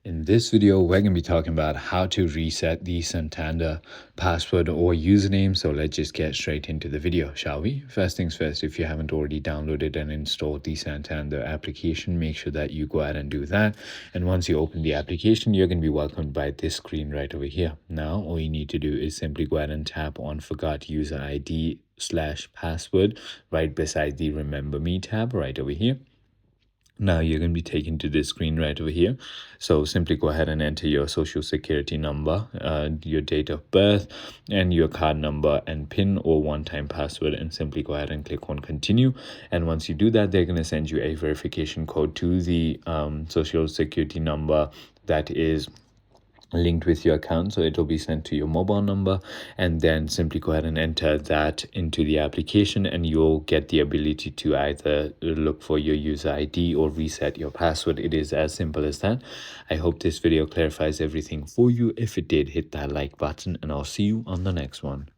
In this video, we're going to be talking about how to reset the Santander password or username. So let's just get straight into the video, shall we? First things first, if you haven't already downloaded and installed the Santander application, make sure that you go ahead and do that. And once you open the application, you're going to be welcomed by this screen right over here. Now, all you need to do is simply go ahead and tap on Forgot User ID/password right beside the Remember Me tab right over here. Now you're going to be taken to this screen right over here. So simply go ahead and enter your social security number, your date of birth, and your card number and PIN or one-time password, and simply go ahead and click on continue. And once you do that, they're going to send you a verification code to the social security number that is linked with your account, so it'll be sent to your mobile number, and then simply go ahead and enter that into the application, and you'll get the ability to either look for your user ID or reset your password. It is as simple as that. I hope this video clarifies everything for you. If it did, hit that like button, and I'll see you on the next one.